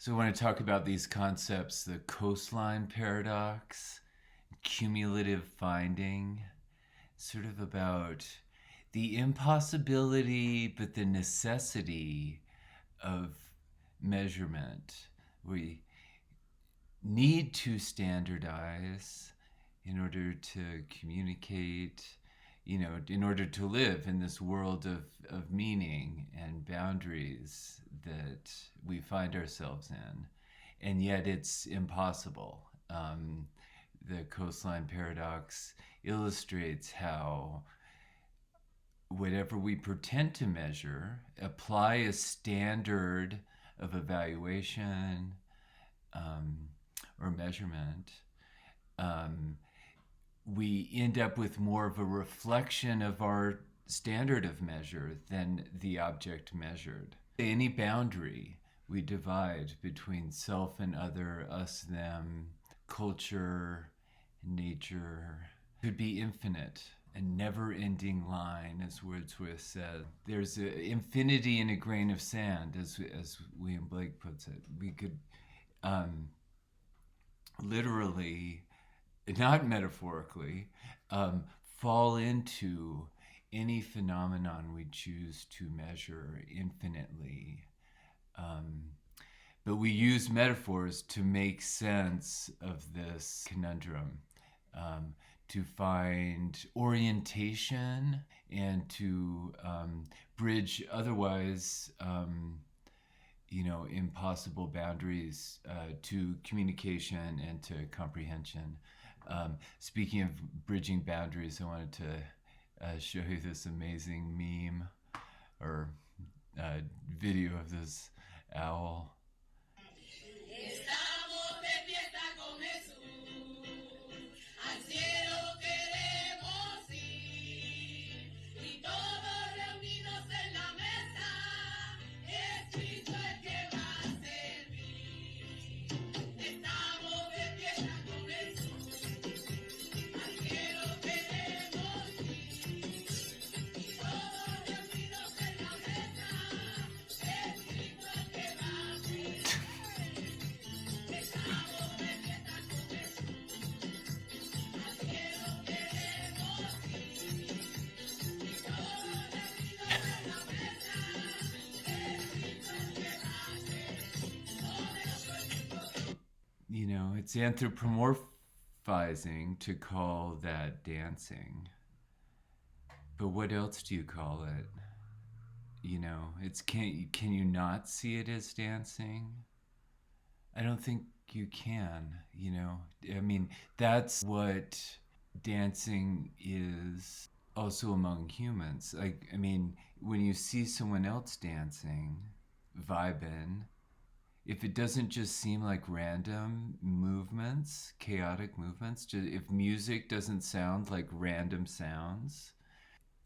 So I want to talk about these concepts, the coastline paradox, cumulative finding, sort of about the impossibility but the necessity of measurement. We need to standardize in order to communicate, in order to live in this world of meaning and boundaries that we find ourselves in. And yet it's impossible. The coastline paradox illustrates how whatever we pretend to measure, apply a standard of evaluation or measurement, we end up with more of a reflection of our standard of measure than the object measured. Any boundary we divide between self and other, us, them, culture, nature, could be infinite, a never-ending line, as Wordsworth said. There's an infinity in a grain of sand, as William Blake puts it. We could literally, not metaphorically, fall into any phenomenon we choose to measure infinitely. But we use metaphors to make sense of this conundrum, to find orientation and to bridge otherwise impossible boundaries to communication and to comprehension. Speaking of bridging boundaries, I wanted to show you this amazing meme or video of this owl. It's anthropomorphizing to call that dancing. But what else do you call it? It's can you not see it as dancing? I don't think you can, I mean, that's what dancing is also among humans. When you see someone else dancing, vibing, if it doesn't just seem like random movements, chaotic movements, if music doesn't sound like random sounds,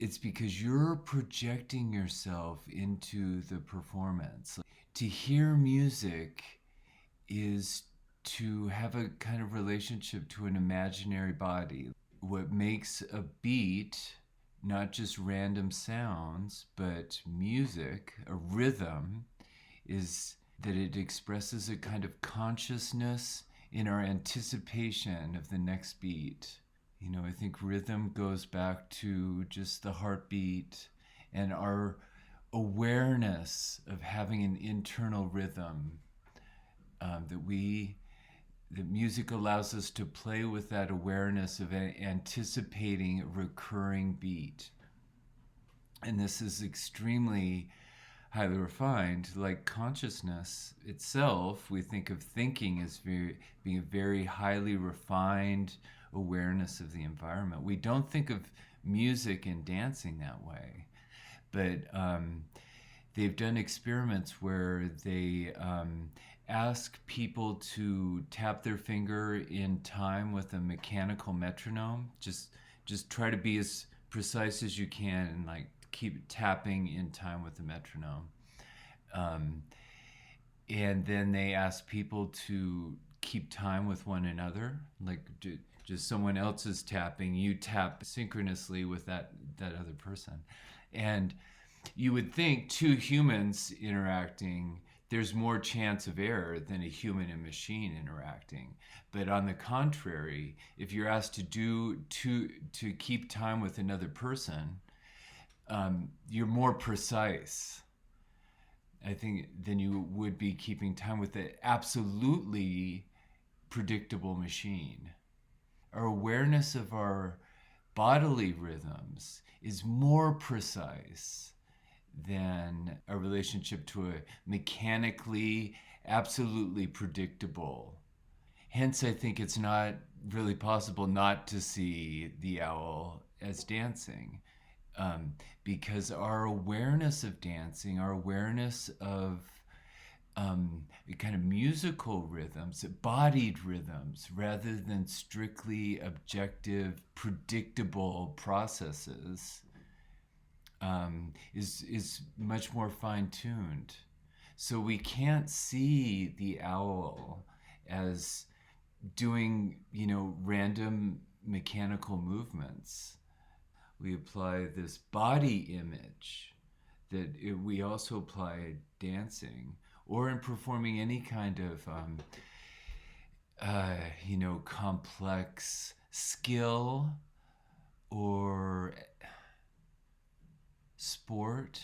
it's because you're projecting yourself into the performance. To hear music is to have a kind of relationship to an imaginary body. What makes a beat not just random sounds, but music, a rhythm, is that it expresses a kind of consciousness in our anticipation of the next beat. I think rhythm goes back to just the heartbeat and our awareness of having an internal rhythm, that music allows us to play with that awareness of anticipating a recurring beat. And this is extremely highly refined. Like consciousness itself, we think of thinking as being a very highly refined awareness of the environment. We don't think of music and dancing that way, but they've done experiments where they ask people to tap their finger in time with a mechanical metronome. Just try to be as precise as you can and keep tapping in time with the metronome. And then they ask people to keep time with one another, just someone else is tapping, you tap synchronously with that other person. And you would think two humans interacting, there's more chance of error than a human and machine interacting. But on the contrary, if you're asked to keep time with another person, you're more precise, I think, than you would be keeping time with an absolutely predictable machine. Our awareness of our bodily rhythms is more precise than a relationship to a mechanically, absolutely predictable. Hence, I think it's not really possible not to see the owl as dancing, because our awareness of dancing, our awareness of kind of musical rhythms, bodied rhythms, rather than strictly objective, predictable processes, is much more fine tuned. So we can't see the owl as doing, random mechanical movements. We apply this body image that we also apply dancing or in performing any kind of complex skill or sport.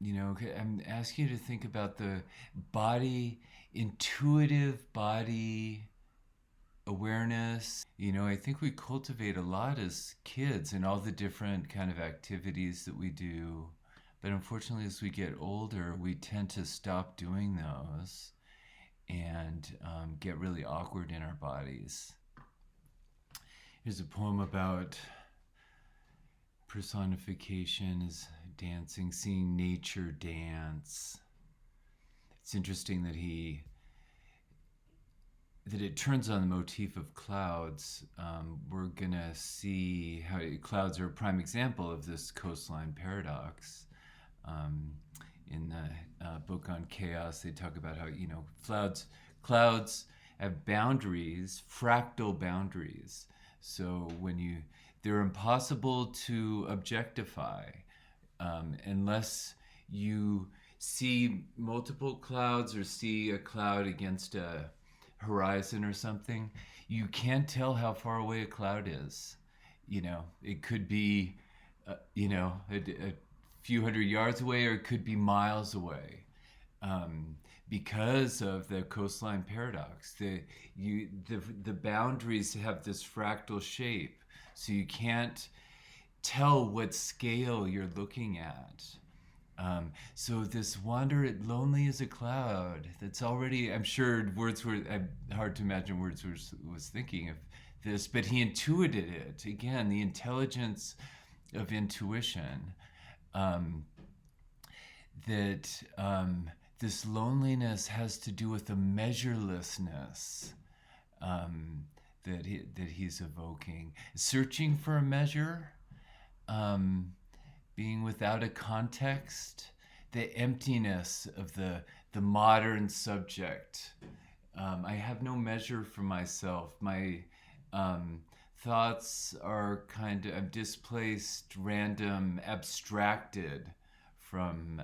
I'm asking you to think about the body, intuitive body awareness. I think we cultivate a lot as kids and all the different kind of activities that we do. But unfortunately, as we get older, we tend to stop doing those and get really awkward in our bodies. Here's a poem about personification is dancing, seeing nature dance. It's interesting that it turns on the motif of clouds. We're gonna see how clouds are a prime example of this coastline paradox. Um, in the book on chaos, they talk about how clouds have boundaries, fractal boundaries. So they're impossible to objectify unless you see multiple clouds or see a cloud against a horizon or something. You can't tell how far away a cloud is. It could be, a few hundred yards away, or it could be miles away, because of the coastline paradox. The boundaries have this fractal shape, so you can't tell what scale you're looking at. So this wander lonely as a cloud, that's already, I'm sure Wordsworth, hard to imagine Wordsworth was thinking of this, but he intuited it. Again, the intelligence of intuition, that this loneliness has to do with the measurelessness that he's evoking. Searching for a measure, being without a context, the emptiness of the modern subject. I have no measure for myself. My thoughts are kind of displaced, random, abstracted from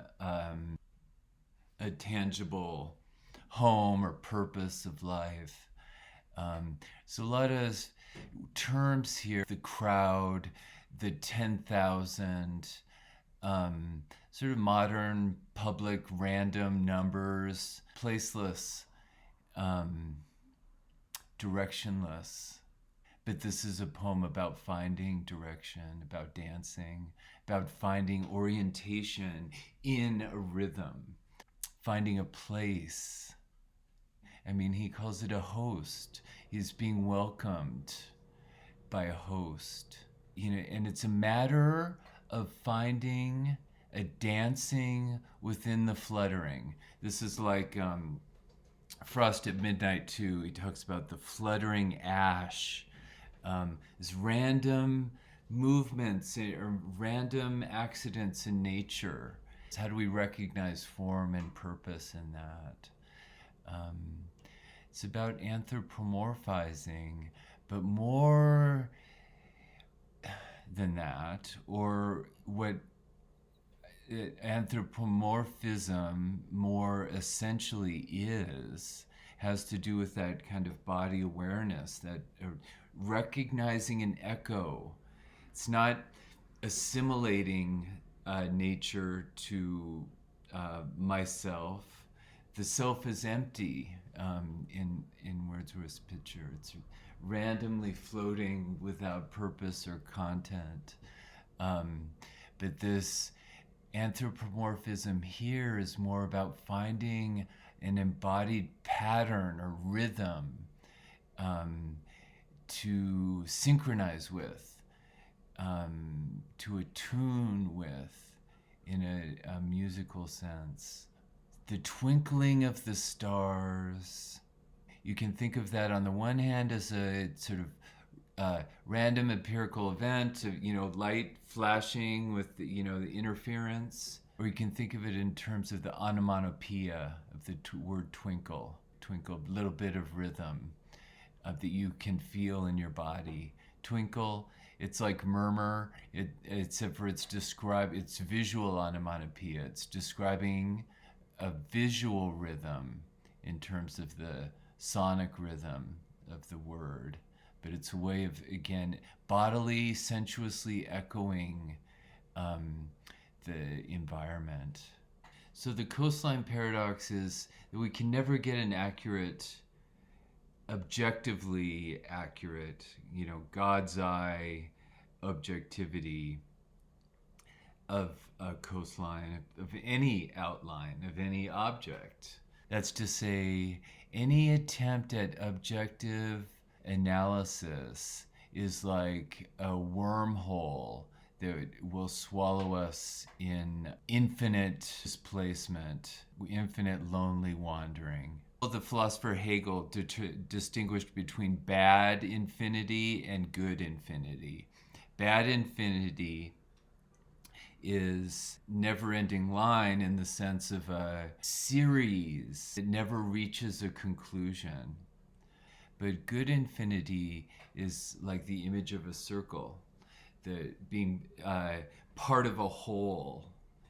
a tangible home or purpose of life. So a lot of terms here: the crowd, the 10,000, sort of modern public random numbers, placeless, directionless. But this is a poem about finding direction, about dancing, about finding orientation in a rhythm, finding a place. I mean, he calls it a host. He's being welcomed by a host. And it's a matter of finding a dancing within the fluttering. This is like Frost at Midnight too. He talks about the fluttering ash, this random movements or random accidents in nature. How do we recognize form and purpose in that? It's about anthropomorphizing, but more than that, or what anthropomorphism more essentially has to do with that kind of body awareness, that recognizing an echo. It's not assimilating nature to myself. The self is empty in Wordsworth's picture. It's randomly floating without purpose or content. But this anthropomorphism here is more about finding an embodied pattern or rhythm to synchronize with, to attune with in a musical sense. The twinkling of the stars. You can think of that on the one hand as a sort of random empirical event, light flashing with the interference, or you can think of it in terms of the onomatopoeia of the word twinkle, a little bit of rhythm that you can feel in your body. Twinkle, it's like murmur, except for it's visual onomatopoeia. It's describing a visual rhythm in terms of the sonic rhythm of the word. But it's a way of, again, bodily, sensuously echoing the environment. So the coastline paradox is that we can never get an objectively accurate, God's eye objectivity of a coastline, of any outline, of any object. That's to say, any attempt at objective analysis is like a wormhole that will swallow us in infinite displacement, infinite lonely wandering. The philosopher Hegel distinguished between bad infinity and good infinity. Bad infinity is never-ending line in the sense of a series. It never reaches a conclusion. But good infinity is like the image of a circle, being part of a whole.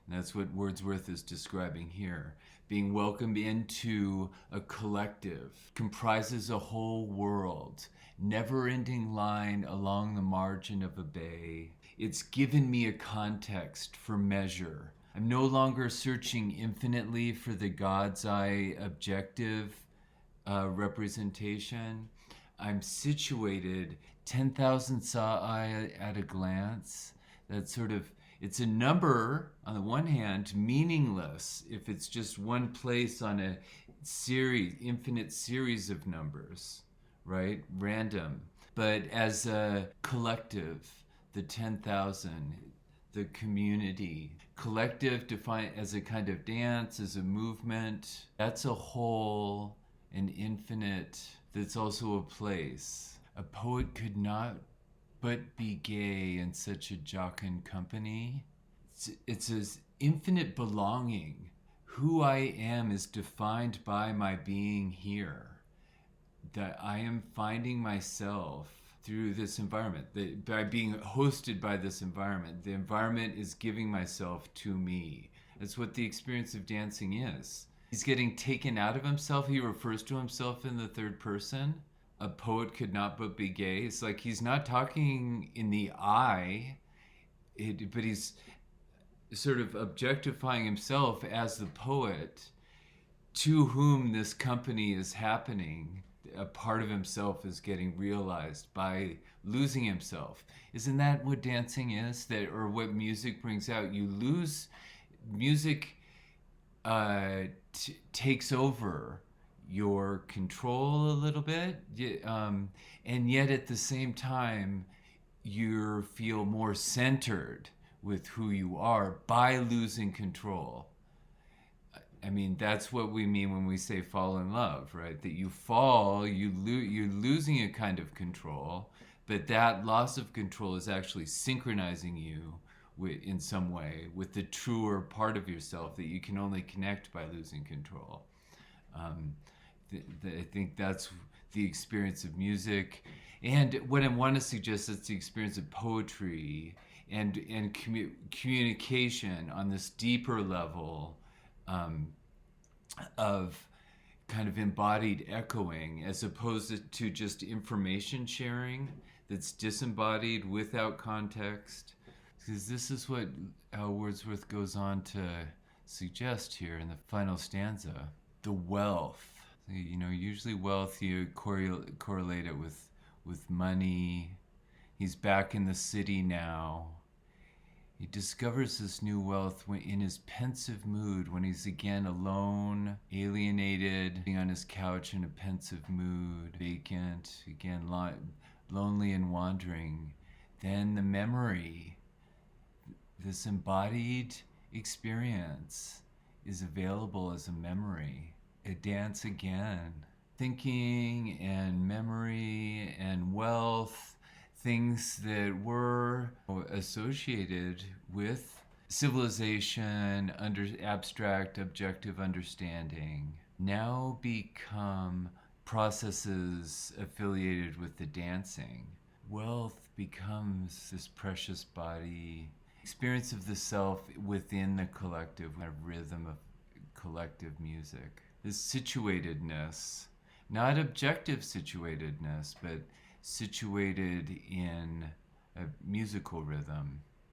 And that's what Wordsworth is describing here. Being welcomed into a collective, comprises a whole world, never-ending line along the margin of a bay. It's given me a context for measure. I'm no longer searching infinitely for the God's eye objective representation. I'm situated 10,000 saw eye at a glance. That sort of, it's a number on the one hand, meaningless if it's just one place on a infinite series of numbers, right? Random. But as a collective, the 10,000, the community, collective defined as a kind of dance, as a movement, that's a whole, an infinite, that's also a place. A poet could not but be gay in such a jocund company. It's as infinite belonging. Who I am is defined by my being here. That I am finding myself through this environment, by being hosted by this environment. The environment is giving myself to me. That's what the experience of dancing is. He's getting taken out of himself. He refers to himself in the third person. A poet could not but be gay. It's like he's not talking in the I, but he's sort of objectifying himself as the poet to whom this company is happening. A part of himself is getting realized by losing himself. Isn't that what dancing is? Or what music brings out? You lose, music takes over your control a little bit, and yet at the same time you feel more centered with who you are by losing control. I mean, that's what we mean when we say fall in love, right? That you fall, you're losing a kind of control, but that loss of control is actually synchronizing you in some way with the truer part of yourself that you can only connect by losing control. I think that's the experience of music. And what I want to suggest is the experience of poetry and communication on this deeper level um, of kind of embodied echoing as opposed to just information sharing that's disembodied without context. Because this is what Wordsworth goes on to suggest here in the final stanza. The wealth. You know, usually wealth, you correlate it with money. He's back in the city now. He discovers this new wealth in his pensive mood, when he's again alone, alienated, sitting on his couch in a pensive mood, vacant, again lonely and wandering. Then the memory, this embodied experience, is available as a memory. A dance again. Thinking and memory and wealth, things that were associated with civilization, under abstract, objective understanding, now become processes affiliated with the dancing. Wealth becomes this precious body, experience of the self within the collective, kind of rhythm of collective music. This situatedness, not objective situatedness, but situated in a musical rhythm.